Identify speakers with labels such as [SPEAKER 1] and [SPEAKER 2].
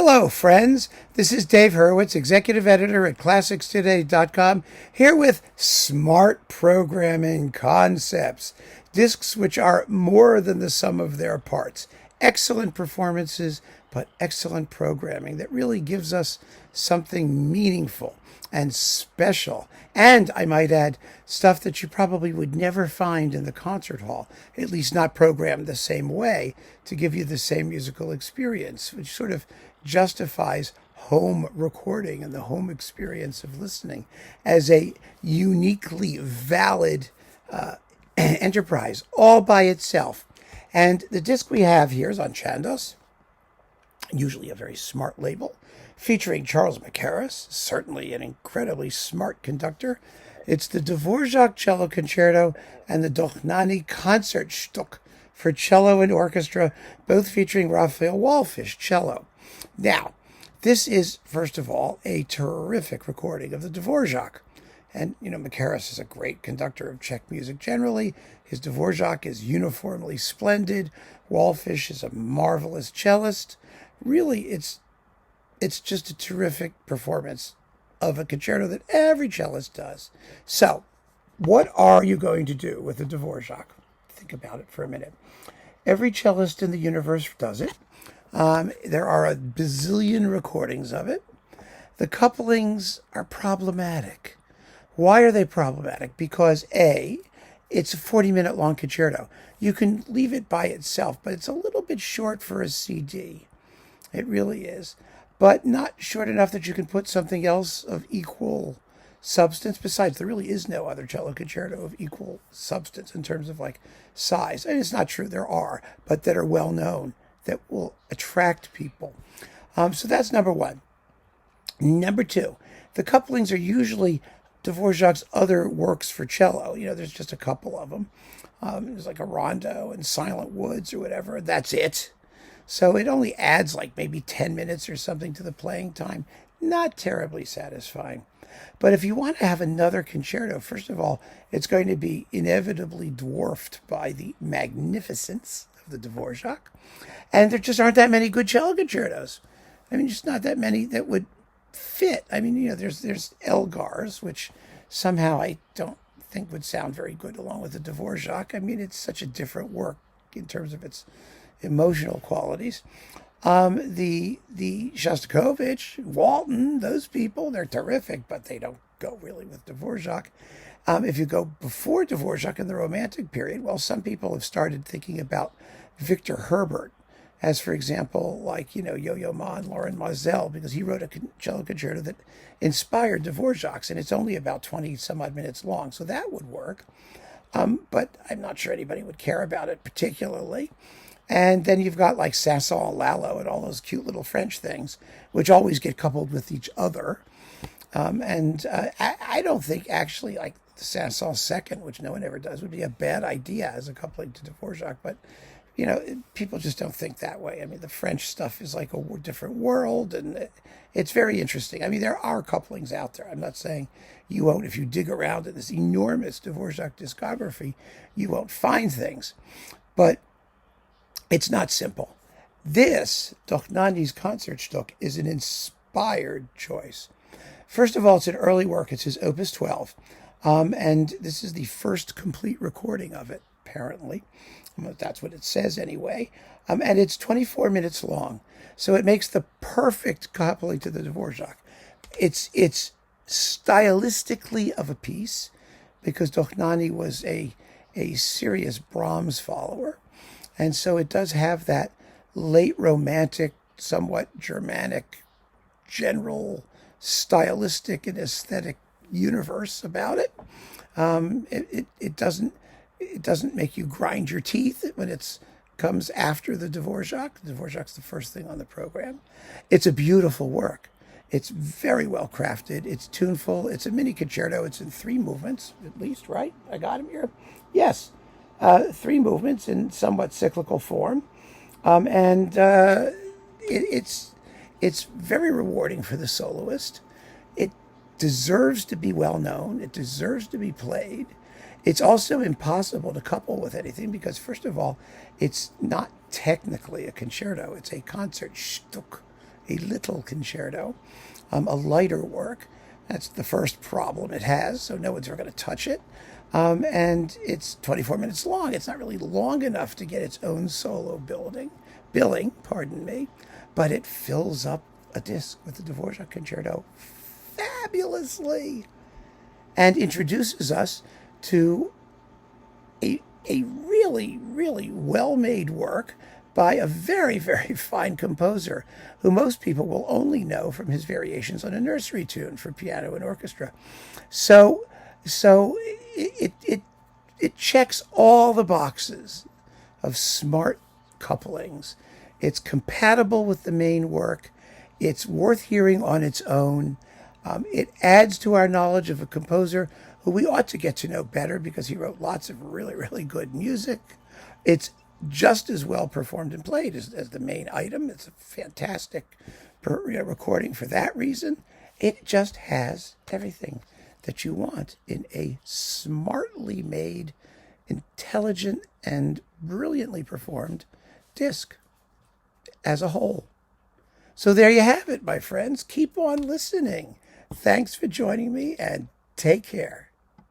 [SPEAKER 1] Hello, friends. This is Dave Hurwitz, executive editor at ClassicsToday.com, here with Smart Programming Concepts, discs which are more than the sum of their parts. Excellent performances, but excellent programming that really gives us something meaningful and special. And, I might add, stuff that you probably would never find in the concert hall, at least not programmed the same way to give you the same musical experience, which sort of justifies home recording and the home experience of listening as a uniquely valid enterprise all by itself. And the disc we have here is on Chandos, usually a very smart label, featuring Charles Mackerras, certainly an incredibly smart conductor. It's the Dvořák Cello Concerto and the Dohnányi Konzertstück for cello and orchestra, both featuring Raphael Wallfisch cello. Now, this is, first of all, a terrific recording of the Dvořák. And, Mackerras is a great conductor of Czech music generally. His Dvořák is uniformly splendid. Wallfisch is a marvelous cellist. Really, it's just a terrific performance of a concerto that every cellist does. So, what are you going to do with the Dvořák? Think about it for a minute. Every cellist in the universe does it. There are a bazillion recordings of it. The couplings are problematic. Why are they problematic? Because A, it's a 40-minute long concerto. You can leave it by itself, but it's a little bit short for a CD. It really is. But not short enough that you can put something else of equal substance. Besides, there really is no other cello concerto of equal substance in terms of size. And it's not true, there are, but that are well known, that will attract people. So that's number one. Number two, the couplings are usually Dvořák's other works for cello. There's just a couple of them. There's like a rondo and Silent Woods or whatever. That's it. So it only adds maybe 10 minutes or something to the playing time. Not terribly satisfying. But if you want to have another concerto, first of all, it's going to be inevitably dwarfed by the magnificence of the Dvořák. And there just aren't that many good cello concertos. Just not that many that would fit. There's Elgar's, which somehow I don't think would sound very good along with the Dvořák. It's such a different work in terms of its emotional qualities. The Shostakovich, Walton, those people, they're terrific, but they don't go really with Dvořák. If you go before Dvořák in the Romantic period, well, some people have started thinking about Victor Herbert as, for example, Yo-Yo Ma and Lauren Moselle, because he wrote a cello concerto that inspired Dvořák's, and it's only about 20 some odd minutes long, so that would work. But I'm not sure anybody would care about it particularly. And then you've got Sanson and Lalo and all those cute little French things, which always get coupled with each other. I don't think actually the Sanson second, which no one ever does, would be a bad idea as a coupling to Dvořák. But, people just don't think that way. The French stuff is like a different world, and it's very interesting. There are couplings out there. I'm not saying you won't, if you dig around in this enormous Dvořák discography, you won't find things. But it's not simple. This, Dohnányi's Konzertstück, is an inspired choice. First of all, it's an early work. It's his Opus 12. And this is the first complete recording of it, apparently. That's what it says anyway. And it's 24 minutes long. So it makes the perfect coupling to the Dvořák. It's stylistically of a piece, because Dohnányi was a serious Brahms follower. And so it does have that late Romantic, somewhat Germanic, general stylistic and aesthetic universe about it. It doesn't make you grind your teeth when it comes after the Dvořák. The Dvořák's the first thing on the program. It's a beautiful work. It's very well crafted. It's tuneful. It's a mini concerto. It's in 3 movements, at least, right? I got him here. Yes. 3 movements in somewhat cyclical form. It's very rewarding for the soloist. It deserves to be well known. It deserves to be played. It's also impossible to couple with anything because, first of all, it's not technically a concerto. It's a Konzertstück. a little concerto, a lighter work. That's the first problem it has, so no one's ever going to touch it. And it's 24 minutes long. It's not really long enough to get its own solo billing, pardon me, but it fills up a disc with the Dvořák Concerto fabulously and introduces us to a really, really well-made work by a very, very fine composer who most people will only know from his variations on a nursery tune for piano and orchestra. So it checks all the boxes of smart couplings. It's compatible with the main work. It's worth hearing on its own. It adds to our knowledge of a composer who we ought to get to know better because he wrote lots of really, really good music. It's just as well performed and played as the main item. It's a fantastic recording for that reason. It just has everything that you want in a smartly made, intelligent, and brilliantly performed disc as a whole. So there you have it, my friends. Keep on listening. Thanks for joining me, and take care.